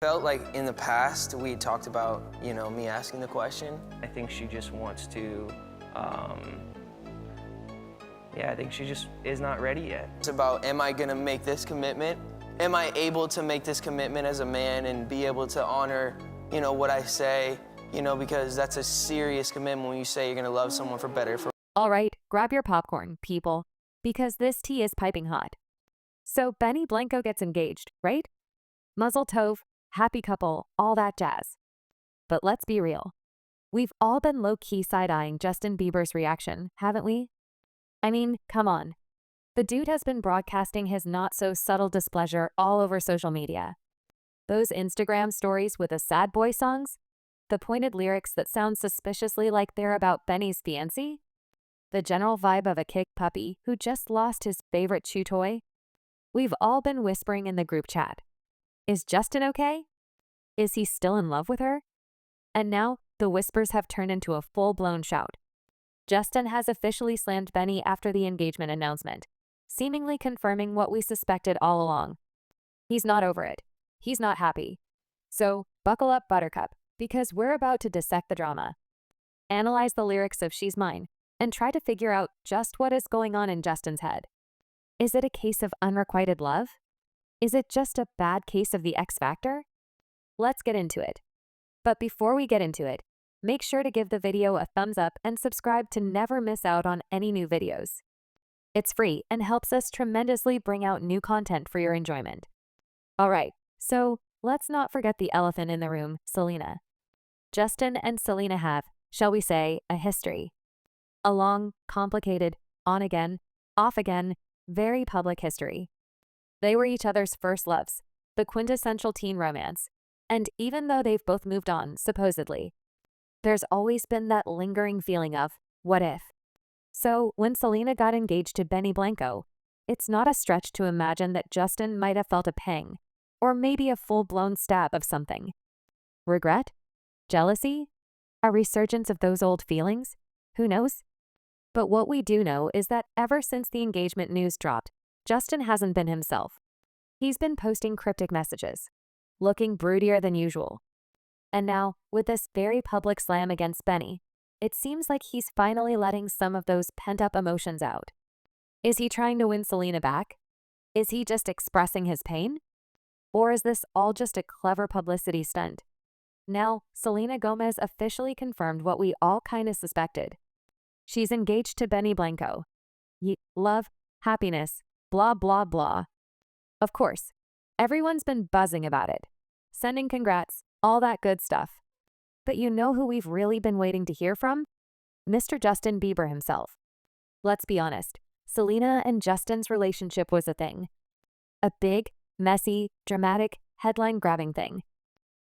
Felt like in the past we talked about, me asking the question. I think she just wants to, I think she just is not ready yet. It's about, am I gonna make this commitment? Am I able to make this commitment as a man and be able to honor, what I say? Because that's a serious commitment when you say you're gonna love someone for better. All right, grab your popcorn, people, because this tea is piping hot. So Benny Blanco gets engaged, right? Muzzle tov, happy couple, all that jazz. But let's be real. We've all been low-key side-eyeing Justin Bieber's reaction, haven't we? I mean, come on. The dude has been broadcasting his not-so-subtle displeasure all over social media. Those Instagram stories with the sad boy songs? The pointed lyrics that sound suspiciously like they're about Benny's fiancé? The general vibe of a kick puppy who just lost his favorite chew toy? We've all been whispering in the group chat. Is Justin okay? Is he still in love with her? And now, the whispers have turned into a full-blown shout. Justin has officially slammed Benny after the engagement announcement, seemingly confirming what we suspected all along. He's not over it. He's not happy. So, buckle up, Buttercup, because we're about to dissect the drama. Analyze the lyrics of She's Mine, and try to figure out just what is going on in Justin's head. Is it a case of unrequited love? Is it just a bad case of the X Factor? Let's get into it. But before we get into it, make sure to give the video a thumbs up and subscribe to never miss out on any new videos. It's free and helps us tremendously bring out new content for your enjoyment. Alright, so let's not forget the elephant in the room, Selena. Justin and Selena have, shall we say, a history. A long, complicated, on-again, off-again, very public history. They were each other's first loves, the quintessential teen romance, and even though they've both moved on, supposedly, there's always been that lingering feeling of, what if? So, when Selena got engaged to Benny Blanco, it's not a stretch to imagine that Justin might have felt a pang, or maybe a full-blown stab of something. Regret? Jealousy? A resurgence of those old feelings? Who knows? But what we do know is that ever since the engagement news dropped, Justin hasn't been himself. He's been posting cryptic messages, looking broodier than usual. And now, with this very public slam against Benny, it seems like he's finally letting some of those pent-up emotions out. Is he trying to win Selena back? Is he just expressing his pain? Or is this all just a clever publicity stunt? Now, Selena Gomez officially confirmed what we all kinda suspected. She's engaged to Benny Blanco. Love, happiness, blah blah blah. Of course, everyone's been buzzing about it, sending congrats, all that good stuff. But you know who we've really been waiting to hear from? Mr. Justin Bieber himself. Let's be honest, Selena and Justin's relationship was a thing. A big, messy, dramatic, headline-grabbing thing.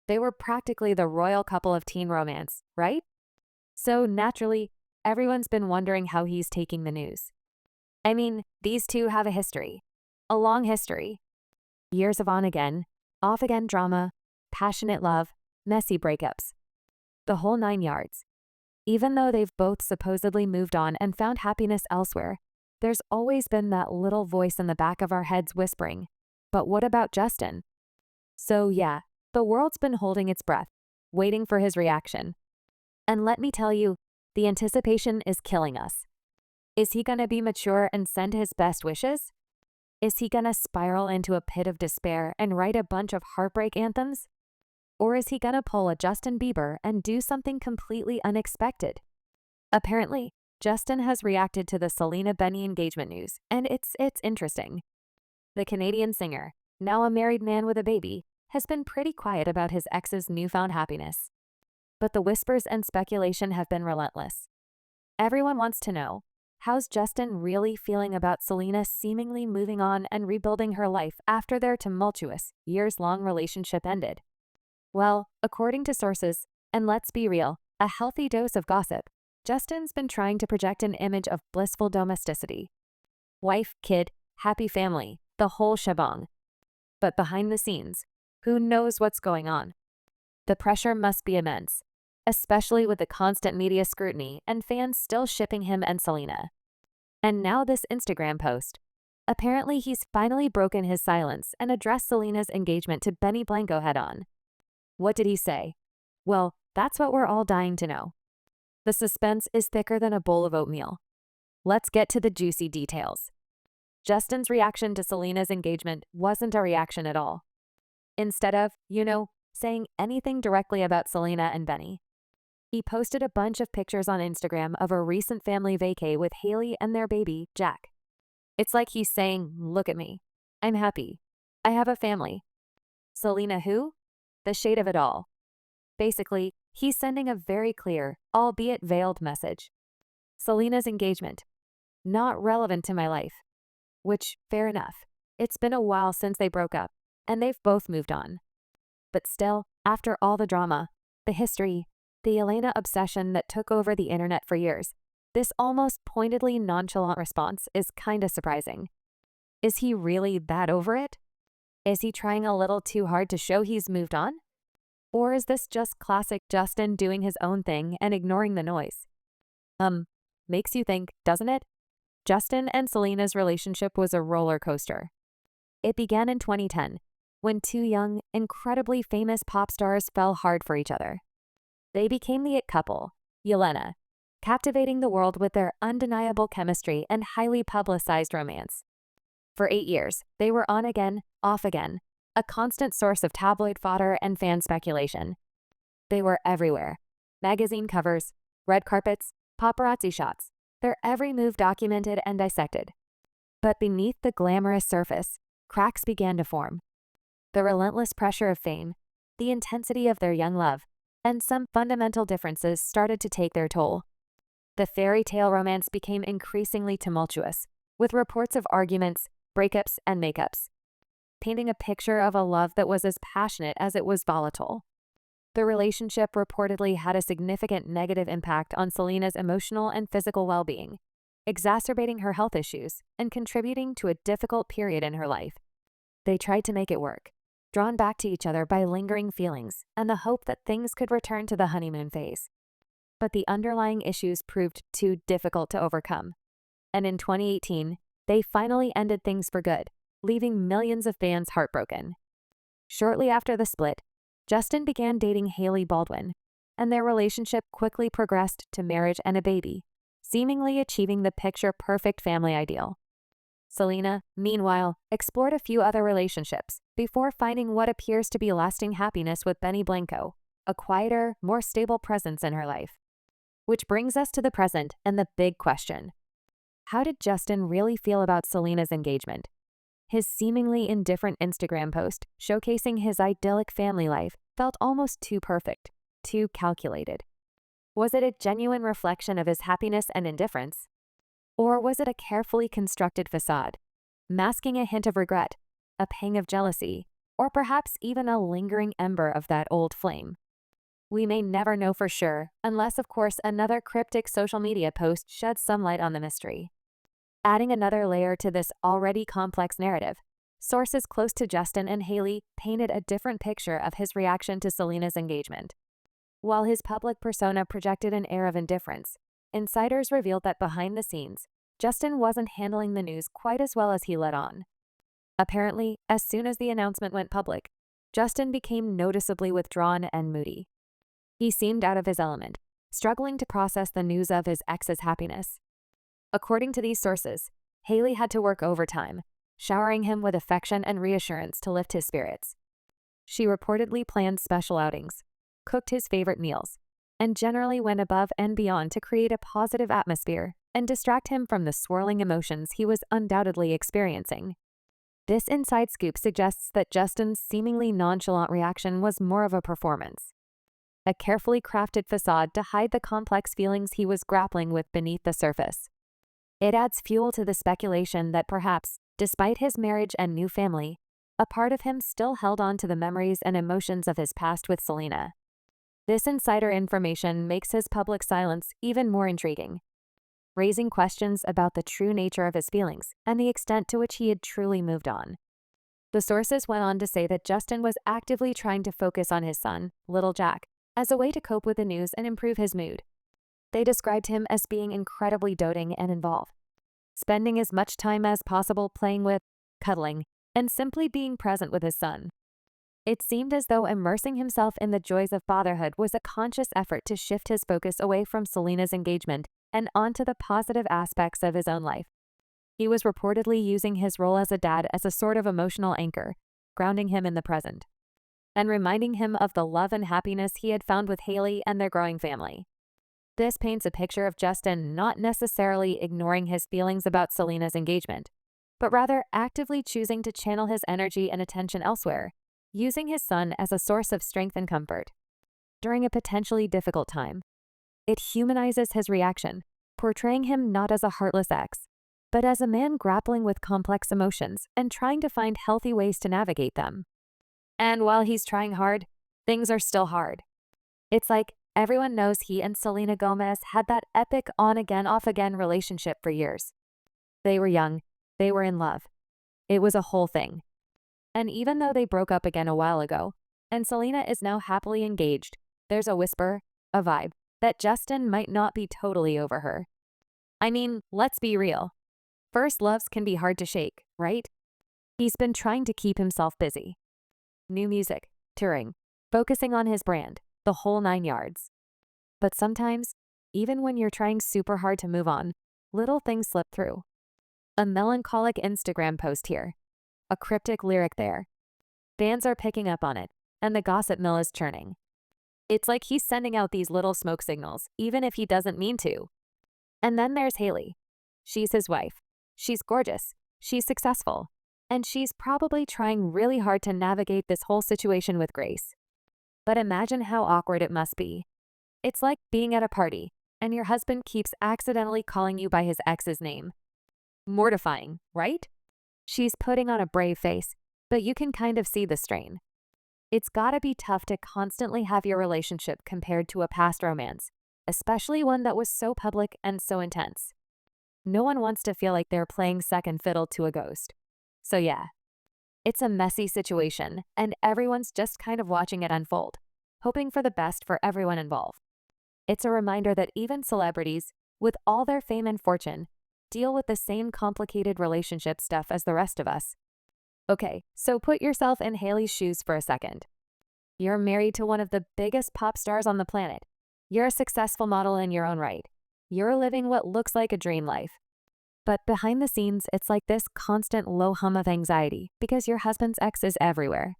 They were practically the royal couple of teen romance, right? So naturally, everyone's been wondering how he's taking the news. I mean, these two have a history. A long history. Years of on-again, off-again drama, passionate love, messy breakups. The whole 9 yards. Even though they've both supposedly moved on and found happiness elsewhere, there's always been that little voice in the back of our heads whispering, but what about Justin? So yeah, the world's been holding its breath, waiting for his reaction. And let me tell you, the anticipation is killing us. Is he gonna be mature and send his best wishes? Is he gonna spiral into a pit of despair and write a bunch of heartbreak anthems? Or is he gonna pull a Justin Bieber and do something completely unexpected? Apparently, Justin has reacted to the Selena-Benny engagement news, and it's interesting. The Canadian singer, now a married man with a baby, has been pretty quiet about his ex's newfound happiness. But the whispers and speculation have been relentless. Everyone wants to know, how's Justin really feeling about Selena seemingly moving on and rebuilding her life after their tumultuous, years-long relationship ended? Well, according to sources, and let's be real, a healthy dose of gossip, Justin's been trying to project an image of blissful domesticity. Wife, kid, happy family, the whole shebang. But behind the scenes, who knows what's going on? The pressure must be immense, especially with the constant media scrutiny and fans still shipping him and Selena. And now this Instagram post. Apparently he's finally broken his silence and addressed Selena's engagement to Benny Blanco head-on. What did he say? Well, that's what we're all dying to know. The suspense is thicker than a bowl of oatmeal. Let's get to the juicy details. Justin's reaction to Selena's engagement wasn't a reaction at all. Instead of, saying anything directly about Selena and Benny, he posted a bunch of pictures on Instagram of a recent family vacay with Hailey and their baby, Jack. It's like he's saying, look at me. I'm happy. I have a family. Selena who? The shade of it all. Basically, he's sending a very clear, albeit veiled message. Selena's engagement. Not relevant to my life. Which, fair enough. It's been a while since they broke up, and they've both moved on. But still, after all the drama, the history, the Elena obsession that took over the internet for years, this almost pointedly nonchalant response is kinda surprising. Is he really that over it? Is he trying a little too hard to show he's moved on? Or is this just classic Justin doing his own thing and ignoring the noise? Makes you think, doesn't it? Justin and Selena's relationship was a roller coaster. It began in 2010, when two young, incredibly famous pop stars fell hard for each other. They became the it couple, Yelena, captivating the world with their undeniable chemistry and highly publicized romance. For 8 years, they were on again, off again, a constant source of tabloid fodder and fan speculation. They were everywhere. Magazine covers, red carpets, paparazzi shots, their every move documented and dissected. But beneath the glamorous surface, cracks began to form. The relentless pressure of fame, the intensity of their young love, and some fundamental differences started to take their toll. The fairy tale romance became increasingly tumultuous, with reports of arguments, breakups, and makeups, painting a picture of a love that was as passionate as it was volatile. The relationship reportedly had a significant negative impact on Selena's emotional and physical well-being, exacerbating her health issues and contributing to a difficult period in her life. They tried to make it work, drawn back to each other by lingering feelings and the hope that things could return to the honeymoon phase. But the underlying issues proved too difficult to overcome. And in 2018, they finally ended things for good, leaving millions of fans heartbroken. Shortly after the split, Justin began dating Hailey Baldwin, and their relationship quickly progressed to marriage and a baby, seemingly achieving the picture-perfect family ideal. Selena, meanwhile, explored a few other relationships before finding what appears to be lasting happiness with Benny Blanco, a quieter, more stable presence in her life. Which brings us to the present and the big question. How did Justin really feel about Selena's engagement? His seemingly indifferent Instagram post showcasing his idyllic family life felt almost too perfect, too calculated. Was it a genuine reflection of his happiness and indifference? Or was it a carefully constructed facade, masking a hint of regret, a pang of jealousy, or perhaps even a lingering ember of that old flame? We may never know for sure, unless, of course, another cryptic social media post sheds some light on the mystery. Adding another layer to this already complex narrative, sources close to Justin and Hailey painted a different picture of his reaction to Selena's engagement. While his public persona projected an air of indifference, insiders revealed that behind the scenes, Justin wasn't handling the news quite as well as he let on. Apparently, as soon as the announcement went public, Justin became noticeably withdrawn and moody. He seemed out of his element, struggling to process the news of his ex's happiness. According to these sources, Hailey had to work overtime, showering him with affection and reassurance to lift his spirits. She reportedly planned special outings, cooked his favorite meals, and generally went above and beyond to create a positive atmosphere and distract him from the swirling emotions he was undoubtedly experiencing. This inside scoop suggests that Justin's seemingly nonchalant reaction was more of a performance, a carefully crafted facade to hide the complex feelings he was grappling with beneath the surface. It adds fuel to the speculation that perhaps, despite his marriage and new family, a part of him still held on to the memories and emotions of his past with Selena. This insider information makes his public silence even more intriguing, raising questions about the true nature of his feelings and the extent to which he had truly moved on. The sources went on to say that Justin was actively trying to focus on his son, little Jack, as a way to cope with the news and improve his mood. They described him as being incredibly doting and involved, spending as much time as possible playing with, cuddling, and simply being present with his son. It seemed as though immersing himself in the joys of fatherhood was a conscious effort to shift his focus away from Selena's engagement and onto the positive aspects of his own life. He was reportedly using his role as a dad as a sort of emotional anchor, grounding him in the present, and reminding him of the love and happiness he had found with Hailey and their growing family. This paints a picture of Justin not necessarily ignoring his feelings about Selena's engagement, but rather actively choosing to channel his energy and attention elsewhere, using his son as a source of strength and comfort during a potentially difficult time. It humanizes his reaction, portraying him not as a heartless ex, but as a man grappling with complex emotions and trying to find healthy ways to navigate them. And while he's trying hard, things are still hard. It's like everyone knows he and Selena Gomez had that epic on-again, off-again relationship for years. They were young, they were in love. It was a whole thing. And even though they broke up again a while ago, and Selena is now happily engaged, there's a whisper, a vibe, that Justin might not be totally over her. I mean, let's be real. First loves can be hard to shake, right? He's been trying to keep himself busy. New music, touring, focusing on his brand, the whole 9 yards. But sometimes, even when you're trying super hard to move on, little things slip through. A melancholic Instagram post here. A cryptic lyric there. Fans are picking up on it, and the gossip mill is churning. It's like he's sending out these little smoke signals, even if he doesn't mean to. And then there's Hailey. She's his wife. She's gorgeous. She's successful. And she's probably trying really hard to navigate this whole situation with grace. But imagine how awkward it must be. It's like being at a party, and your husband keeps accidentally calling you by his ex's name. Mortifying, right? She's putting on a brave face, but you can kind of see the strain. It's gotta be tough to constantly have your relationship compared to a past romance, especially one that was so public and so intense. No one wants to feel like they're playing second fiddle to a ghost. So yeah, it's a messy situation, and everyone's just kind of watching it unfold, hoping for the best for everyone involved. It's a reminder that even celebrities, with all their fame and fortune, deal with the same complicated relationship stuff as the rest of us. Okay, so put yourself in Hailey's shoes for a second. You're married to one of the biggest pop stars on the planet. You're a successful model in your own right. You're living what looks like a dream life. But behind the scenes, it's like this constant low hum of anxiety because your husband's ex is everywhere.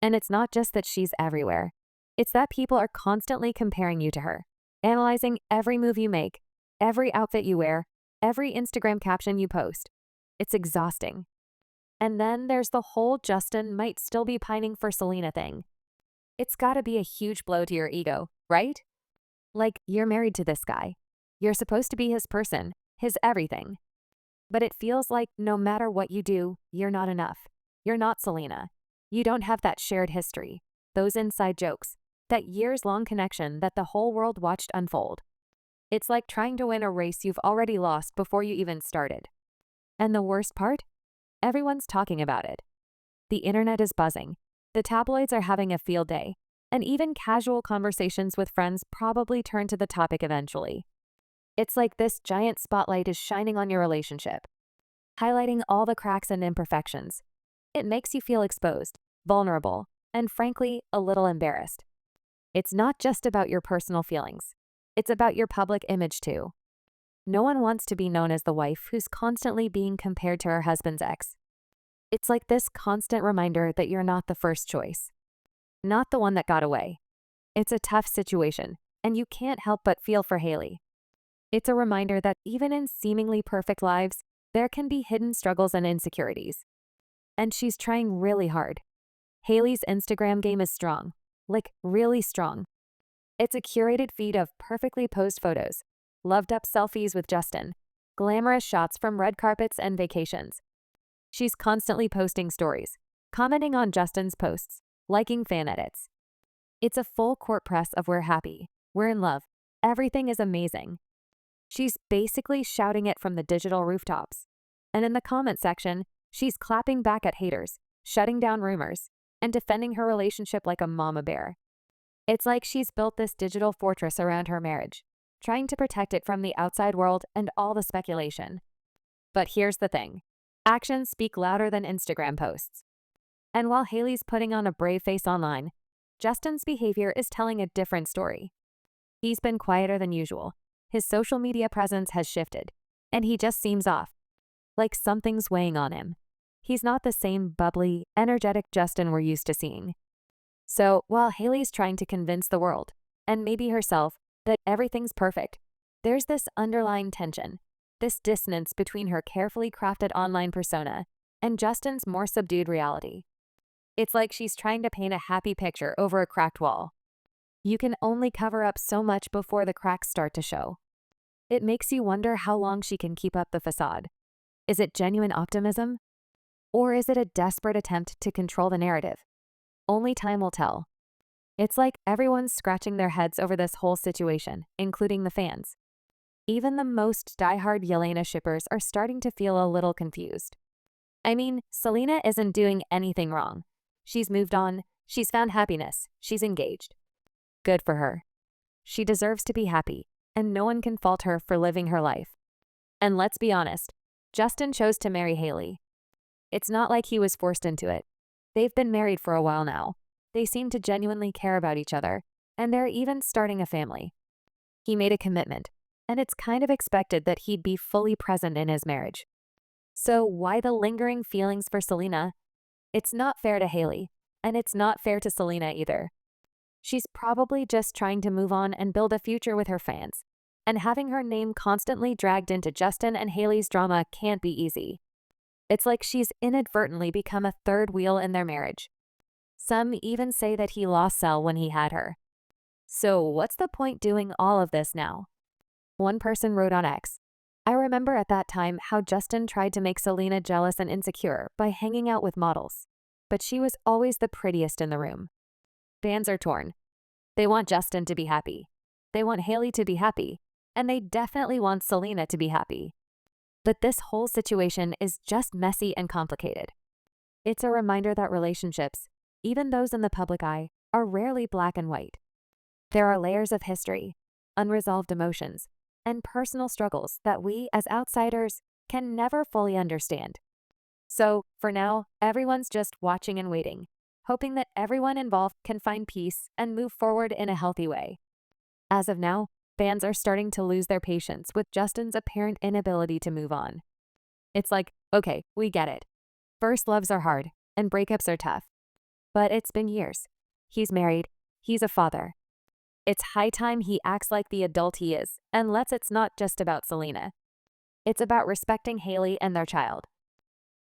And it's not just that she's everywhere. It's that people are constantly comparing you to her, analyzing every move you make, every outfit you wear, every Instagram caption you post. It's exhausting. And then there's the whole Justin might still be pining for Selena thing. It's gotta be a huge blow to your ego, right? Like, you're married to this guy. You're supposed to be his person, his everything. But it feels like no matter what you do, you're not enough. You're not Selena. You don't have that shared history, those inside jokes, that years-long connection that the whole world watched unfold. It's like trying to win a race you've already lost before you even started. And the worst part? Everyone's talking about it. The internet is buzzing. The tabloids are having a field day. And even casual conversations with friends probably turn to the topic eventually. It's like this giant spotlight is shining on your relationship, highlighting all the cracks and imperfections. It makes you feel exposed, vulnerable, and frankly, a little embarrassed. It's not just about your personal feelings. It's about your public image too. No one wants to be known as the wife who's constantly being compared to her husband's ex. It's like this constant reminder that you're not the first choice, not the one that got away. It's a tough situation, and you can't help but feel for Hailey. It's a reminder that even in seemingly perfect lives, there can be hidden struggles and insecurities. And she's trying really hard. Hailey's Instagram game is strong, like really strong. It's a curated feed of perfectly posed photos, loved-up selfies with Justin, glamorous shots from red carpets and vacations. She's constantly posting stories, commenting on Justin's posts, liking fan edits. It's a full court press of we're happy, we're in love, everything is amazing. She's basically shouting it from the digital rooftops. And in the comment section, she's clapping back at haters, shutting down rumors, and defending her relationship like a mama bear. It's like she's built this digital fortress around her marriage, trying to protect it from the outside world and all the speculation. But here's the thing. Actions speak louder than Instagram posts. And while Hailey's putting on a brave face online, Justin's behavior is telling a different story. He's been quieter than usual. His social media presence has shifted, and he just seems off, like something's weighing on him. He's not the same bubbly, energetic Justin we're used to seeing. So, while Hailey's trying to convince the world, and maybe herself, that everything's perfect, there's this underlying tension, this dissonance between her carefully crafted online persona and Justin's more subdued reality. It's like she's trying to paint a happy picture over a cracked wall. You can only cover up so much before the cracks start to show. It makes you wonder how long she can keep up the facade. Is it genuine optimism? Or is it a desperate attempt to control the narrative? Only time will tell. It's like everyone's scratching their heads over this whole situation, including the fans. Even the most diehard Yelena shippers are starting to feel a little confused. I mean, Selena isn't doing anything wrong. She's moved on, she's found happiness, she's engaged. Good for her. She deserves to be happy, and no one can fault her for living her life. And let's be honest, Justin chose to marry Hailey. It's not like he was forced into it. They've been married for a while now. They seem to genuinely care about each other, and they're even starting a family. He made a commitment, and it's kind of expected that he'd be fully present in his marriage. So why the lingering feelings for Selena? It's not fair to Hailey, and it's not fair to Selena either. She's probably just trying to move on and build a future with her fans, and having her name constantly dragged into Justin and Hailey's drama can't be easy. It's like she's inadvertently become a third wheel in their marriage. Some even say that he lost Sel when he had her. So what's the point doing all of this now? One person wrote on X, I remember at that time how Justin tried to make Selena jealous and insecure by hanging out with models, but she was always the prettiest in the room. Fans are torn. They want Justin to be happy. They want Hailey to be happy, and they definitely want Selena to be happy. But this whole situation is just messy and complicated. It's a reminder that relationships, even those in the public eye, are rarely black and white. There are layers of history, unresolved emotions, and personal struggles that we, as outsiders, can never fully understand. So, for now, everyone's just watching and waiting, hoping that everyone involved can find peace and move forward in a healthy way. As of now, fans are starting to lose their patience with Justin's apparent inability to move on. It's like, okay, we get it. First loves are hard, and breakups are tough. But it's been years. He's married. He's a father. It's high time he acts like the adult he is, and it's not just about Selena. It's about respecting Hailey and their child.